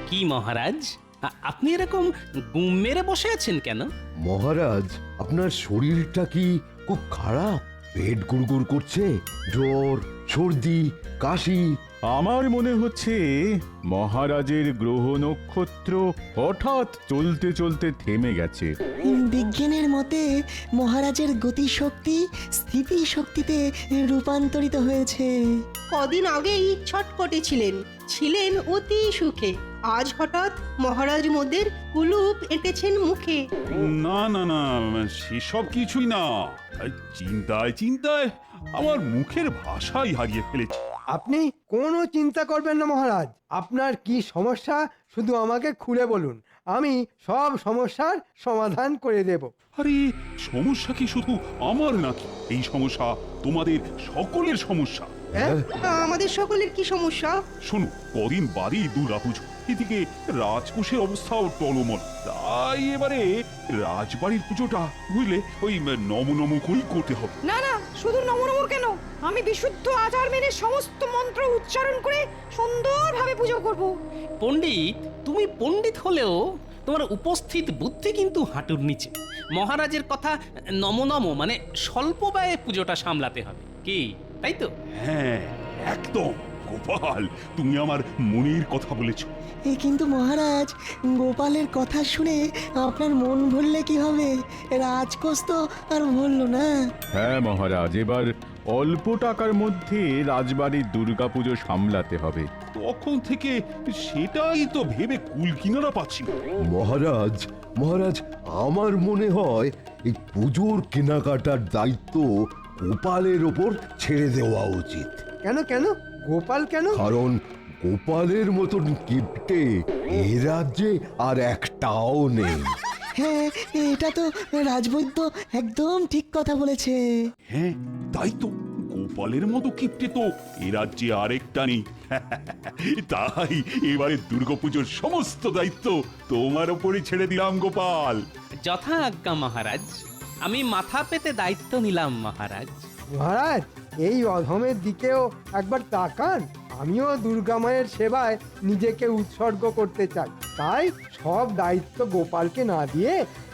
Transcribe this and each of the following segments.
কি মহারাজ, আপনি এরকম গুম মেরে বসে আছেন কেন? মহারাজ, আপনার শরীরটা কি খুব খারাপ? পেট গুড়গুড় করছে, জ্বর, সর্দি, কাশি? আমার মনে হচ্ছে মহারাজের গ্রহ নক্ষত্র হঠাৎ চলতে চলতে থেমে গেছে। বিজ্ঞানের মতে মহারাজের গতিশক্তি স্থিতিশক্তিতে রূপান্তরিত হয়েছে। কদিন আগেই ছটপটে ছিলেন অতি সুখে। আজ হঠাৎ মহারাজ মোদের কুলুপ এঁটেছেন মুখে। না না না, সেসব কিছুই না। চিন্তায় চিন্তায় আমার মুখের ভাষাই হারিয়ে ফেলেছি। আপনি কোনো চিন্তা করবেন না মহারাজ। আপনার কি সমস্যা শুধু আমাকে খুলে বলুন, আমি সব সমস্যার সমাধান করে দেব। আরে সমস্যা কি শুধু আমার নাকি? এই সমস্যা তোমাদের সকলের সমস্যা। হ্যাঁ? আমাদের সকলের কি সমস্যা? শোনো, কদিন বাদই দুর্গাপুজো, এদিকে রাজকোষের অবস্থাও টলমল। তাই এবারে রাজবাড়ির পুজোটা বুঝলে ওই নম নম করেই করতে হবে। না না, শুধু নমনম কেন, আমি বিশুদ্ধ আচার মেনে সমস্ত মন্ত্র উচ্চারণ করে সুন্দরভাবে পুজো করব। পণ্ডিত, তুমি পণ্ডিত হলেও তোমার উপস্থিত বুদ্ধি কিন্তু হাঁটুর নিচে। মহারাজের কথা নম নম মানে স্বল্প ব্যয়ে পুজোটা সামলাতে হবে, কি তাই তো? হ্যাঁ একদম। গোপাল, তুমি আমার মনের কথা বলেছ। কিন্তু মহারাজ, গোপালের কথা শুনে আপনার মন ভরলে কি হবে? রাজকোষ তো আর ভরল না। হ্যাঁ মহারাজ, এবার অল্প টাকার মধ্যে রাজবাড়ির দুর্গাপুজো সামলাতে হবে। তখন থেকে সেটাই তো ভেবে কুল কিনারা পাচ্ছি না। মহারাজ, মহারাজ, আমার মনে হয় এই পুজোর কেনাকাটার দায়িত্ব গোপালের ওপর ছেড়ে দেওয়া উচিত। কেন কেন? গোপাল কেন? কারণ গোপালের মতন কিপ্টে এ রাজ্যে আর একটাও নেই। হ্যাঁ, এটা তো রাজবৈদ্য একদম ঠিক কথা বলেছে। হ্যাঁ তাই তো, গোপালের মতো কিপ্টে তো এ রাজ্যে আরেকটা নেই। তাই এবারে দুর্গাপুজোর সমস্ত দায়িত্ব তোমার ওপরই ছেড়ে দিলাম গোপাল। যথা আজ্ঞা মহারাজ, আমি মাথা পেতে দায়িত্ব নিলাম মহারাজ। মহারাজ, এই অধমের দিকেও একবার তাকান। আমিও দুর্গা মায়ের সেবায় নিজেকে উৎসর্গ করতে চাই। তাই সব দায়িত্ব গোপালকে না দিয়ে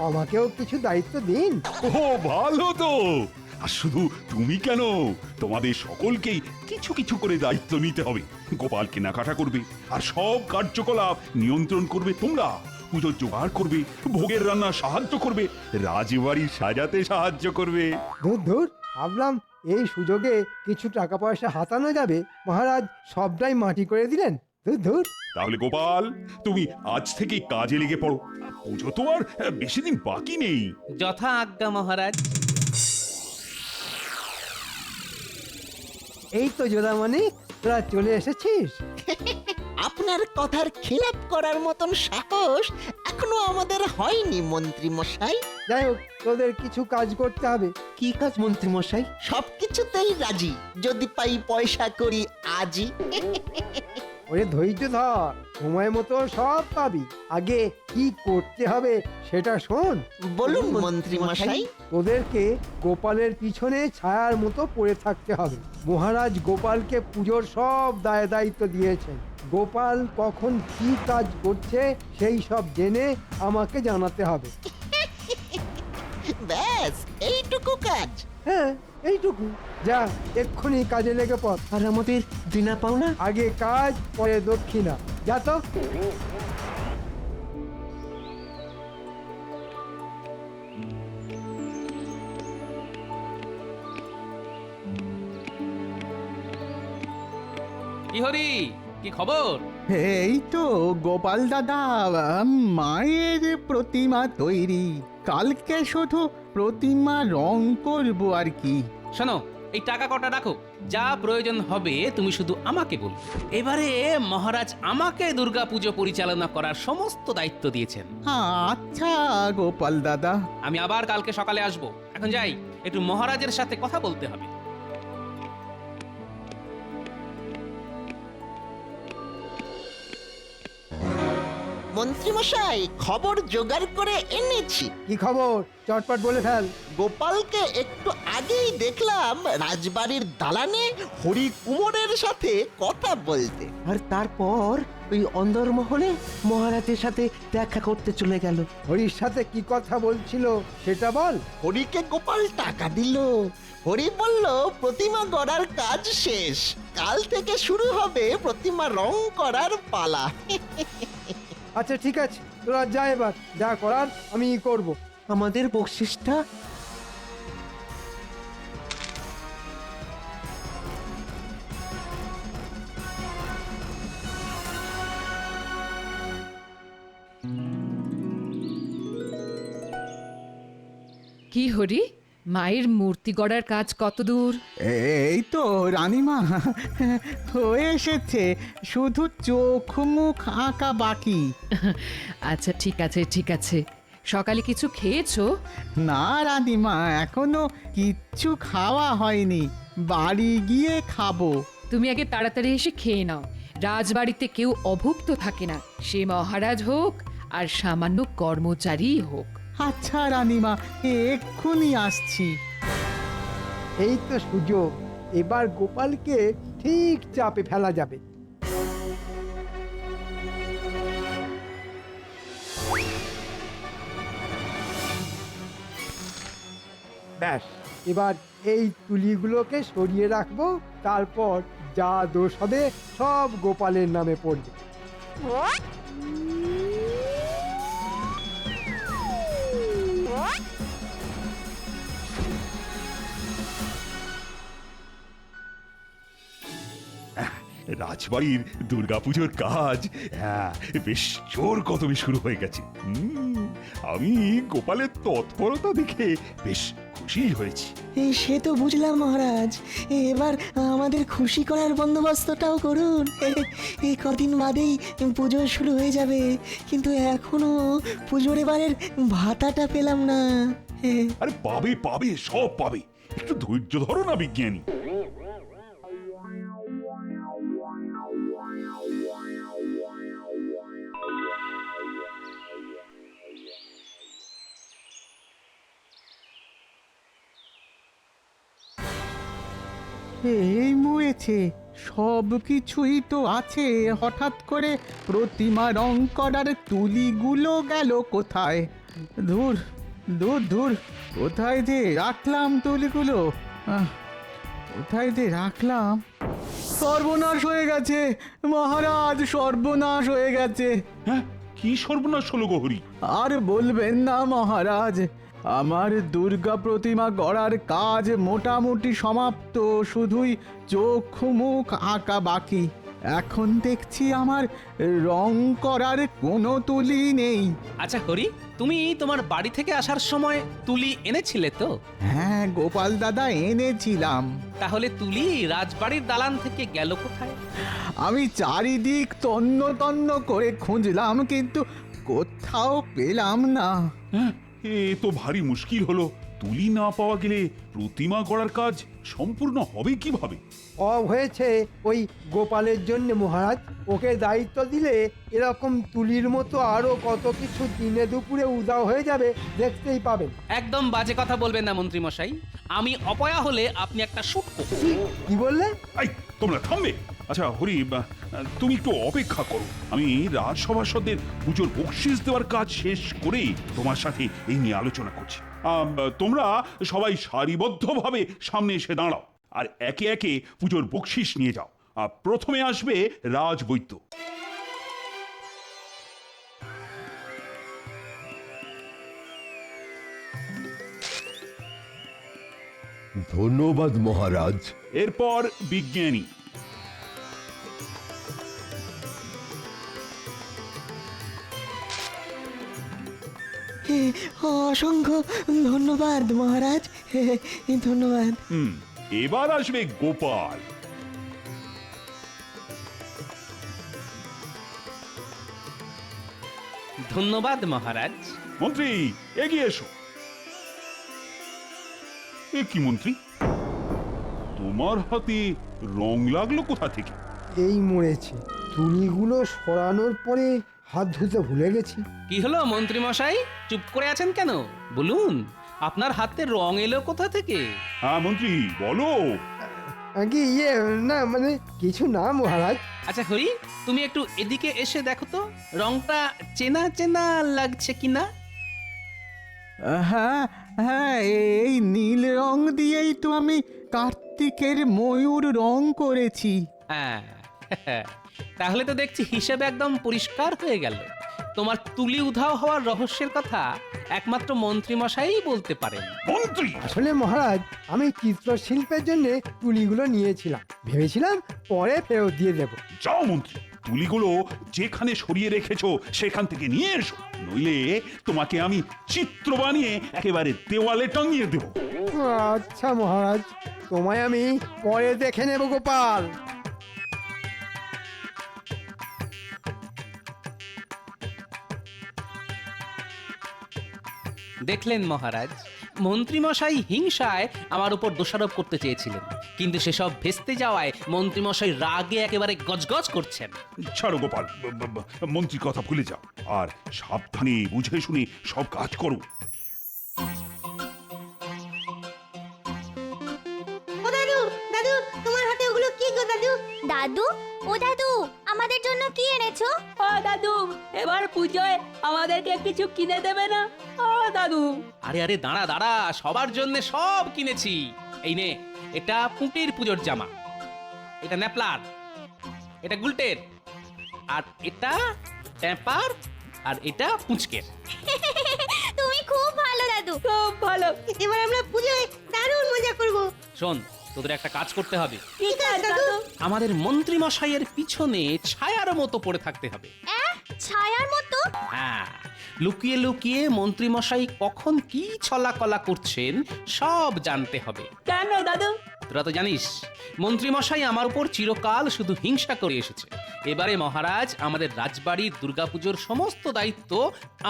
আমাকেও কিছু দায়িত্ব দিন। ও ভালো তো। আর শুধু তুমি কেন, তোমাদের সকলকেই কিছু কিছু করে দায়িত্ব নিতে হবে। গোপাল কেনাকাটা করবে, আর সব কার্যকলাপ নিয়ন্ত্রণ করবে তোমরা। পুজো জোগাড় করবে, ভোগের রান্না সাহায্য করবে, রাজবাড়ি সাজাতে সাহায্য করবে। ধুর ধুর, ভাবলাম এই সুযোগে কিছু টাকা পয়সা হাতানো যাবে, মহারাজ সবটাই মাটি করে দিলেন। ধুর ধুর। তাহলে গোপাল, তুমি আজ থেকেই কাজে লেগে পড়ো। পুজো তো আর বেশি দিন বাকি নেই। যথা আজ্ঞা মহারাজ। এই তো জোদামণি, তোরা চলে এসেছিস। আপনার কথার খেলাপ করার মতন সাহস এখনো আমাদের হয়নি মন্ত্রী মশাই। যাই হোক, তোদের কিছু কাজ করতে হবে। কি কাজ মন্ত্রী মশাই? সবকিছুতেই রাজি, যদি পাই পয়সা করি আজই। ওরে ধৈর্য ধর, সময় মতো সব পাবি। আগে কি করতে হবে সেটা শোন। বলুন মন্ত্রী মশাই। তোদেরকে গোপালের পিছনে ছায়ার মতো পড়ে থাকতে হবে। মহারাজ গোপালকে পুজোর সব দায় দায়িত্ব দিয়েছেন। গোপাল কখন কি কাজ করছে সেই সব জেনে আমাকে জানাতে হবে। ব্যাস এইটুকু কাজ? হ্যাঁ, এইটুকু। যা, এক্ষুনি কাজে লেগে পড়। আর আমাদের দিনা পাওনা? আগে কাজ, পরে দক্ষিণা। যা তো। কি হরি, কি খবর? এই তো গোপাল দাদা, মায়ের প্রতিমা তৈরি। কালকে শুধু প্রতিমা রং করব আর কি। শোনো, এই টাকা কটা রাখো, যা প্রয়োজন হবে তুমি শুধু আমাকে বলো। এবারে মহারাজ আমাকে দুর্গাপুজো পরিচালনা করার সমস্ত দায়িত্ব দিয়েছেন। আচ্ছা গোপাল দাদা। আমি আবার কালকে সকালে আসব। এখন যাই, একটু মহারাজের সাথে কথা বলতে হবে। মন্ত্রীমশাই খবর জোগাড় করে এনেছি। কি খবর চটপট বলে ফেল। গোপালকে একটু আগেই দেখলাম রাজবাড়ির দালানে হরি কুমোরের সাথে কথা বলতে। আর তারপর ওই অন্দরমহলে মহারাজের সাথে দেখা করতে চলে গেল। হরির সাথে কি কথা বলছিল সেটা বল। হরিকে গোপাল টাকা দিল। হরি বলল প্রতিমা গড়ার কাজ শেষ, কাল থেকে শুরু হবে প্রতিমা রং করার পালা। আচ্ছা ঠিক আছে, তোরা যা, এবার যা করার আমি করব। আমাদের বকশিসটা কি হরি, মায়ের মূর্তি গড়ার কাজ কত দূর? এই তো রানীমা, হয়ে এসেছে, শুধু চোখ মুখ আঁকা বাকি। আচ্ছা ঠিক আছে ঠিক আছে, সকালে কিছু খেয়েছো? না রানীমা, এখনো কিচ্ছু খাওয়া হয়নি, বাড়ি গিয়ে খাবো। তুমি আগে তাড়াতাড়ি এসে খেয়ে নাও। রাজবাড়িতে কেউ অভুক্ত থাকে না, সে মহারাজ হোক আর সামান্য কর্মচারী হোক। আচ্ছা রানীমা, এক্ষুনি আসছি। এই তো সুযোগ, এবার গোপালকে ঠিক চাপে ফেলা যাবে। ব্যাস, এবার এই তুলিগুলোকে সরিয়ে রাখবো, তারপর যা দোষ হবে সব গোপালের নামে পড়বে। রাজবাড়ির দুর্গাপুজোর কাজ বেশ জোর কদমে শুরু হয়ে গেছে। আমি গোপালের তৎপরতা দেখে বেশ খুশি হয়েছি। সে তো বুঝলাম মহারাজ, এবার আমাদের খুশি করার বন্দোবস্তটাও করুন। এই কদিন বাদেই পুজো শুরু হয়ে যাবে, কিন্তু এখনো পুজোর এবারের ভাতাটা পেলাম না। আরে পাবে পাবে, সব পাবে, একটু ধৈর্য ধরো না বিজ্ঞানী। এই মরেছে, সব কিছুই তো আছে, হঠাৎ করে প্রতিমা রং করার তুলিগুলো গেল কোথায়? দূর দূর দূর, কোথায় যে রাখলাম তুলিগুলো? কোথায় যে রাখলাম? সর্বনাশ হয়ে গেছে মহারাজ, সর্বনাশ হয়ে গেছে। হ্যাঁ, কি সর্বনাশ হলো গো হরি? আর বলবেন না মহারাজ, আমার দুর্গা প্রতিমা গড়ার কাজ মোটামুটি সমাপ্ত, শুধুই চোখ মুখ আঁকা বাকি। এখন দেখছি আমার রং করার কোনো তুলি নেই। আচ্ছা হরি, তুমি তোমার বাড়ি থেকে আসার সময় তুলি এনেছিলে তো? হ্যাঁ গোপাল দাদা, এনেছিলাম। তাহলে তুলি রাজবাড়ির দালান থেকে গেল কোথায়? আমি চারিদিক তন্ন তন্ন করে খুঁজলাম, কিন্তু কোথাও পেলাম না। হ্যাঁ, এ তো ভারী মুশকিল হলো। তুলি না পাওয়া গেলে প্রতিমা গড়ার কাজ সম্পূর্ণ হবে কিভাবে? হয়েছে ওই গোপালের জন্য মহারাজ। ওকে দায়িত্ব দিলে এরকম তুলির মতো আরো কত কিছু দিনে দুপুরে উদাও হয়ে যাবে, দেখতেই পাবেন। একদম বাজে কথা বলবেন না মন্ত্রী মশাই। আমি অপয়া হলে আপনি একটা শুটকো। কি বললে? এই, তোমরা থামবে? আচ্ছা হরি, তুমি একটু অপেক্ষা করো, আমি রাজসভাসদের পুজোর বকশিস দেওয়ার কাজ শেষ করে তোমার সাথে এই নিয়ে আলোচনা করছি। তোমরা সবাই সারিবদ্ধভাবে সামনে এসে দাঁড়াও আর একে একে পুজোর বকশিস নিয়ে যাও। প্রথমে আসবে রাজবৈদ্য। ধন্যবাদ মহারাজ। এরপর বিজ্ঞানী। অসংখ্য ধন্যবাদ মহারাজ, ধন্যবাদ। এবার আসবে গোপাল। ধন্যবাদ মহারাজ। মন্ত্রী, এগিয়ে এসো। এ কি মন্ত্রী, তোমার হাতে রং লাগলো কোথা থেকে? এই মরেছে, তুলিগুলো সরানোর পরে হাত ধুতে ভুলে গেছি। কি হলো মন্ত্রী মশাই, চুপ করে আছেন কেন? বলুন, আপনার হাতে রং এলো কোথা থেকে? হ্যাঁ মন্ত্রী, বলো। আগে না মানে কিছু না মহারাজ। আচ্ছা হরি, তুমি একটু এদিকে এসে দেখো তো রংটা চেনা চেনা লাগছে কিনা। হ্যাঁ হ্যাঁ, এই নীল রং দিয়েই তো আমি কার্তিকের ময়ূর রং করেছি। হ্যাঁ, তাহলে তো দেখছি হিসেবে একদম পরিষ্কার হয়ে গেল। তোমার তুলি উধাও হওয়ার রহস্যের কথা একমাত্র মন্ত্রী মশাই বলতে পারেন। মন্ত্রী, আসলে মহারাজ, আমি চিত্রশিল্পের জন্য তুলিগুলো নিয়েছিলাম, ভেবেছিলাম পরে ফেরত দিয়ে দেব। যাও মন্ত্রী, তুলিগুলো যেখানে সরিয়ে রেখেছো সেখান থেকে নিয়ে এসো, নইলে তোমাকে আমি চিত্র বানিয়ে একেবারে দেওয়ালে টাঙিয়ে দেবো। আচ্ছা মহারাজ, তোমায় আমি পরে দেখে নেব গোপাল। দেখলেন মহারাজ, মন্ত্রীমশাই হিংসায় আমার উপর দোষারোপ করতে চেয়েছিলেন, কিন্তু সেসব ভেস্তে যাওয়ায় মন্ত্রীমশাই রাগে একেবারে গজগজ করছেন। ছাড়ো গোপাল, মন্ত্রীর কথা ভুলে যাও, আর সাবধানে বুঝে শুনে সব কাজ করো। ও দাদু, দাদু তোমার হাতে ওগুলো কি গো দাদু? দাদু, ও দাদু, আমাদের জন্য কি এনেছো? ও দাদু, এবার পুজোয় আমাদেরকে কিছু কিনে দেবে না? ও দাদু। আরে আরে দাঁড়া দাঁড়া, সবার জন্য সব কিনেছি। এই নে, এটা পুঁটির পুজোর জামা, এটা ন্যাপলার, এটা গুলটের, আর এটা ট্যাপার, আর এটা পুঁচকের। তুমি খুব ভালো দাদু, খুব ভালো। এবার আমরা পুজোয় দারুণ মজা করব। শোন, তোদের একটা কাজ করতে হবে। ঠিক আছে দাদু। আমাদের মন্ত্রী মশাইয়ের পিছনে ছায়ার মতো পড়ে থাকতে হবে। ছায়ার মতো? হ্যাঁ, লুকিয়ে লুকিয়ে মন্ত্রী মশাই কখন কি ছলাকলা করছেন সব জানতে হবে। কেন দাদু? তোরা তো জানিস মন্ত্রী মশাই আমার উপর চিরকাল শুধু হিংসা করে এসেছে। এবারে মহারাজ আমাদের রাজবাড়ির দুর্গাপুজোর সমস্ত দায়িত্ব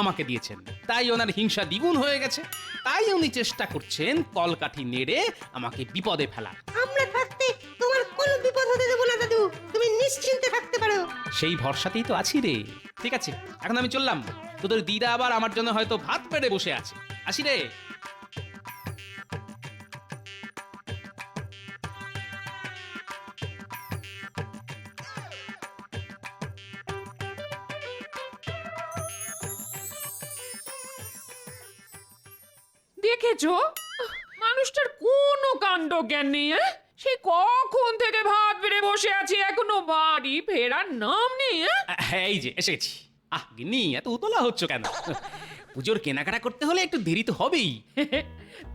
আমাকে দিয়েছেন, তাই ওনার হিংসা দ্বিগুণ হয়ে গেছে। তাই উনি চেষ্টা করছেন কলকাঠি নেড়ে আমাকে বিপদে ফেলার। আমরা থাকতে তোমার কোনো বিপদ হতে দেব না দাদু, তুমি নিশ্চিন্তে থাকতে পারো। সেই ভরসাতেই তো আছি রে। ঠিক আছে, এখন আমি চললাম। তোদের দিদা আবার আমার জন্য হয়তো ভাত পেড়ে বসে আছে। আসি রে। দেখেছো, মানুষটার কোনো কাণ্ড জ্ঞান নেই। সে কখন থেকে ভাত বেড়ে বসে আছি, এখনো বাড়ি ফেরার নাম নেই। এই যে এসে গেছি। আহ গিন্নি, এত উতলা হচ্ছ কেন? পুজোর কেনাকাটা করতে হলে একটু দেরি তো হবেই।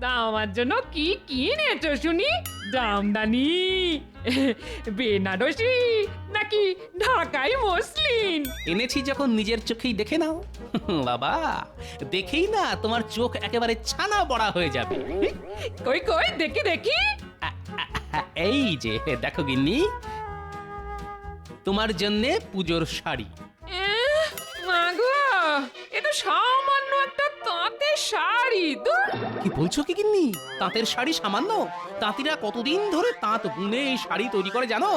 তা আমার জন্য কি কিনেছো শুনি? জামদানি, বেনারসি নাকি ঢাকাই মসলিন? এনেছি যখন নিজের চোখেই দেখে নাও। বাবা, দেখেই না তোমার চোখ একেবারে ছানা বড়া হয়ে যাবে। কই কই দেখি দেখি। এই যে দেখো গিন্নি, তোমার জন্য পুজোর শাড়ি। মাগো, এ তো সামান্য একটা তাঁতের শাড়ি। কি বলছো কি গিন্নি? তাঁতের শাড়ি সামান্য? তাঁতিরা কতদিন ধরে তাঁত বুনে এই শাড়ি তৈরি করে জানো?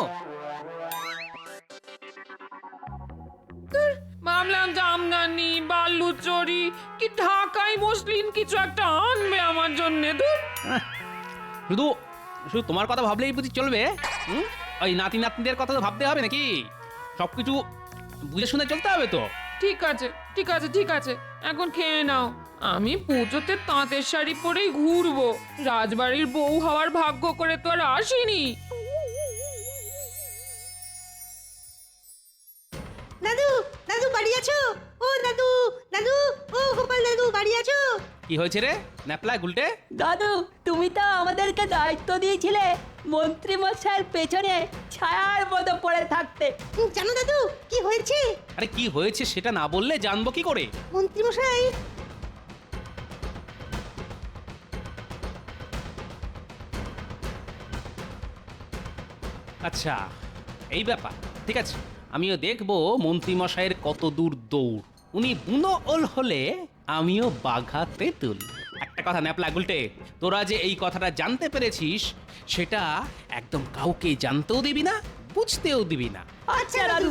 ভাবলাম জামদানি, বালুচরি কি ঢাকাই মসলিন কিছু একটা আনবে আমার জন্য। শুধু শুধু তোমার কথা ভাবলেই বুঝি চলবে? ওই নাতি নাতনিদের কথা তো ভাবতে হবে নাকি? সবকিছু বুঝে শুনে চলতে হবে তো। ঠিক আছে ঠিক আছে ঠিক আছে, এখন খেয়ে নাও। আমি পুজোতে তাঁতের শাড়ি পরেই ঘুরবো, রাজবাড়ির বউ হওয়ার ভাগ্য করে তো আর আসিনি। দাদু, দাদু বাড়ি আছো? ও দাদু, দাদু, ও গোপাল দাদু বাড়ি আছো? কি হয়েছে রে ন্যাপলা গুলটে? দাদু, তুমি তো আমাদেরকে দায়িত্ব দিয়েছিলে মন্ত্রী মশাইয়ের পেছনে ছায়ার মতো পড়ে থাকতে। জানো দাদু কি হয়েছে? আরে কি হয়েছে সেটা না বললে জানবো কি করে? মন্ত্রী মশাই আচ্ছা, এই ব্যাপার। ঠিক আছে, আমিও দেখবো মন্ত্রী মশাইয়ের কত দূর দৌড়। উনি বুনো ওল হলে আমিও বাঘা তেঁতুল। একটা কথা ন্যাপলা গুলটে, তোরা যে এই কথাটা জানতে পেরেছিস সেটা একদম কাউকে জানতেও দিবি না, বুঝতেও দিবি না। আচ্ছা দাদু।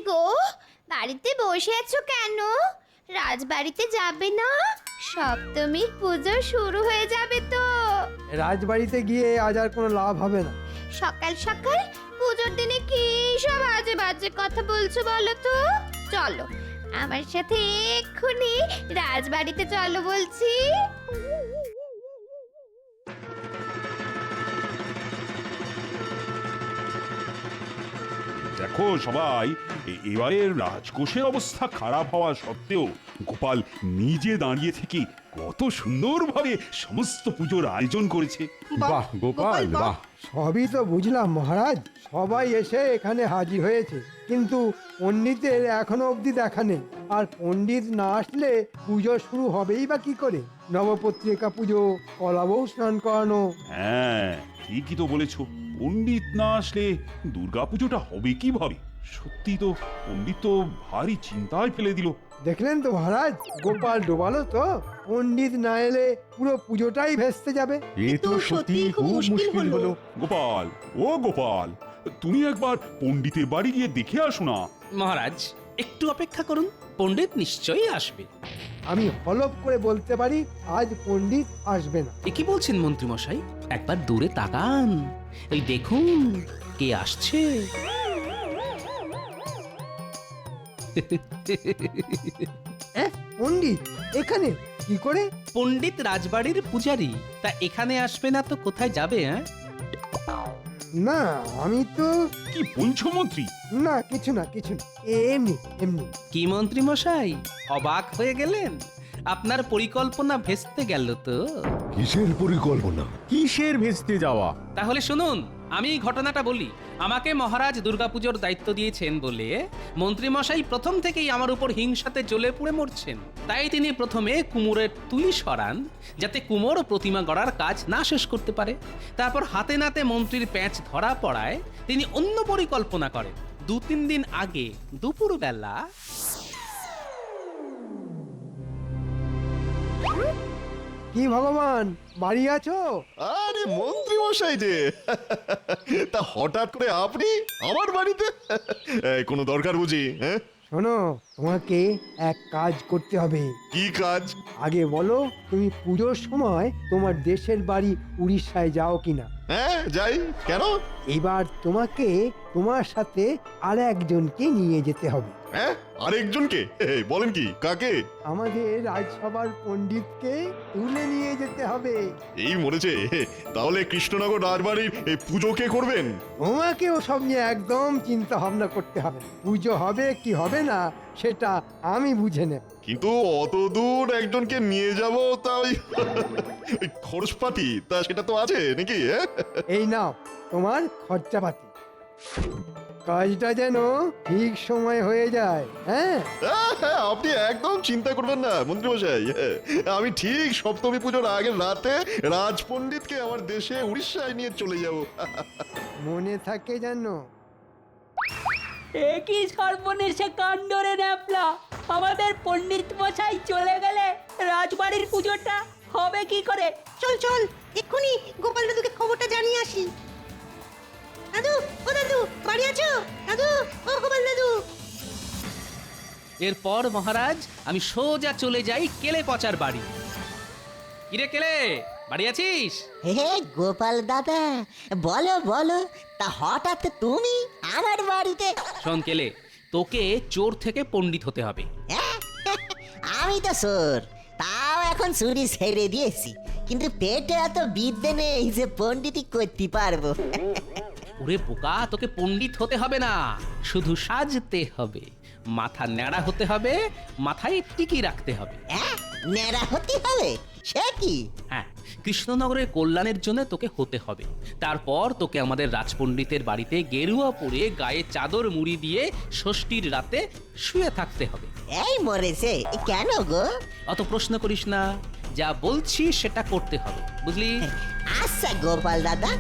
গো, বাড়িতে বসে আছো কেন? রাজবাড়িতে যাবে না? সপ্তমীর পুজো শুরু হয়ে যাবে তো। রাজবাড়িতে গিয়ে আজ আর কোনো লাভ হবে না। সকাল সকাল পুজোর দিনে কি সব আজে বাজে কথা বলছো বলো তো? চলো আমার সাথে এক্ষুনি রাজবাড়িতে চলো বলছি। দেখো সবাই, এবারে রাজকোষের অবস্থা খারাপ হওয়া সত্ত্বেও গোপাল নিজে দাঁড়িয়ে থেকে কত সুন্দরভাবে সমস্ত পুজোর আয়োজন করেছে। বাহ গোপাল বাহ। সবই তো বুঝলাম মহারাজ, সবাই এসে এখানে হাজির হয়েছে, কিন্তু পণ্ডিতের এখনো অবধি দেখা নেই। আর পণ্ডিত না আসলে পুজো শুরু হবেই বা কি করে? নবপত্রিকা পুজো, কলাবউ স্নান করানো। হ্যাঁ, ঠিকই তো বলেছো। পণ্ডিত না আসলে দুর্গাপুজোটা হবে কিভাবে? সত্যি তো, পণ্ডিত তো ভারী চিন্তায় ফেলে দিল। দেখলেন তো মহারাজ, গোপাল ডোবালো তো। পণ্ডিত না এলে পুরো পুজোটাই ভেস্তে যাবে। এ তো সত্যি খুব মুশকিল হলো। গোপাল, ও গোপাল, তুমি একবার পণ্ডিতের বাড়ি গিয়ে দেখে আসো না। মহারাজ একটু অপেক্ষা করুন, পণ্ডিত নিশ্চয়ই আসবে। আমি হলপ করে বলতে পারি আজ পণ্ডিত আসবে না। এ কি বলছেন মন্ত্রী মশাই? একবার দূরে তাকান, এই দেখুন কে আসছে। পণ্ডিত এখানে কি করে? পণ্ডিত রাজবাড়ির পূজারী, তা এখানে আসবে না তো কোথায় যাবে? হ্যাঁ, না আমি তো কি বলছো মন্ত্রী? না, কিছু না কিছু না, এমনি এমনি। কি মন্ত্রী মশাই অবাক হয়ে গেলেন? আপনার পরিকল্পনা ভেস্তে গেল তো। কিসের পরিকল্পনা? কিসের ভেস্তে যাওয়া? তাহলে শুনুন, আমি ঘটনাটা বলি। আমাকে মহারাজ দুর্গাপুজোর দায়িত্ব দিয়েছেন বলে মন্ত্রী মশাই প্রথম থেকেই আমার উপর হিংসাতে জ্বলে পুড়ে মরছেন। তাই তিনি প্রথমে কুমোরের তুলি সরান, যাতে কুমোর প্রতিমা গড়ার কাজ না শেষ করতে পারে। তারপর হাতে নাতে মন্ত্রীর প্যাঁচ ধরা পড়ায় তিনি অন্য পরিকল্পনা করেন। 2-3 দিন আগে দুপুরবেলা কি ভগবান, বাড়ি আছো? আরে মন্ত্রী মশাই যে, তা হঠাৎ করে আপনি আমার বাড়িতে? কোনো দরকার বুঝি? হ্যাঁ শোনো, তোমাকে এক কাজ করতে হবে। কি কাজ? আগে বলো, তুমি পুজোর সময় তোমার দেশের বাড়ি উড়িষ্যায় যাও কিনা? হ্যাঁ যাই। কেন? এবার তোমাকে তোমার সাথে আর একজনকে নিয়ে যেতে হবে। হ্যাঁ, আরেকজনকে? বলেন কি, কাকে? আমাদের রাজসভার পণ্ডিতকে তুলে নিয়ে যেতে হবে। এই মরেছে। তাহলে কৃষ্ণনগর রাজবাড়ির এই পুজো কে করবেন? তোমাকে ওসব নিয়ে একদম চিন্তা ভাবনা করতে হবে না। পুজো হবে কি হবে না সেটা আমি বুঝে নেব। কিন্তু অত দূর একজনকে নিয়ে যাব, তা ওই খরচপাতি তা সেটা তো আছে নাকি? এই নাও তোমার খরচাপাতি। কাজটা যেন ঠিক সময় হয়ে যায়। হ্যাঁ, আপনি একদম চিন্তা করবেন না মন্ত্রী মশাই। আমি ঠিক সপ্তমী পুজোর আগের রাতে রাজপণ্ডিতকে আমার দেশে উড়িষ্যায় নিয়ে চলে যাব। মনে থাকে জানো। একই সর্বনেশে কাণ্ড রে ন্যাপলা। আমাদের পণ্ডিত মশাই চলে গেলে রাজবাড়ির পুজোটা হবে কি করে? চল চল, এক্ষুনি গোপাল দাদুকে খবরটা জানিয়ে আসি। দাদু, ও দাদু, বাড়ি আছো? দাদু, ও গোপাল দাদু। এরপর মহারাজ আমি সোজা চলে যাই কেলে পচার বাড়ি। কিরে কেলে, বাড়ি আছিস? হে গোপাল দাদা, বলো বলো, তা হঠাৎ তুমি আমার বাড়িতে? শোন কেলে, তোকে চোর থেকে পণ্ডিত হতে হবে। আমি তো চোর, তাও এখন চুরি ছেড়ে দিয়েছি, কিন্তু পেটে এত বিদ্যে নেই যে পণ্ডিতই করতে পারবো। ওরে বোকা, তোকে পণ্ডিত হতে হবে না, শুধু সাজতে হবে। মাথা ন্যাড়া হতে হবে, মাথায় টিকি রাখতে হবে। ন্যাড়া হতে হবে? সে কি? হ্যাঁ, কৃষ্ণনগরের কল্যাণের জন্য তোকে হতে হবে। তারপর তোকে আমাদের রাজপণ্ডিতের বাড়িতে গেরুয়া পরে গায়ে চাদর মুড়ি দিয়ে ষষ্ঠীর রাতে শুয়ে থাকতে হবে। এই মরেছে, কেন গো? অত প্রশ্ন করিস না, যা বলছি সেটা করতে হবে, বুঝলি? আচ্ছা গোপাল দাদা,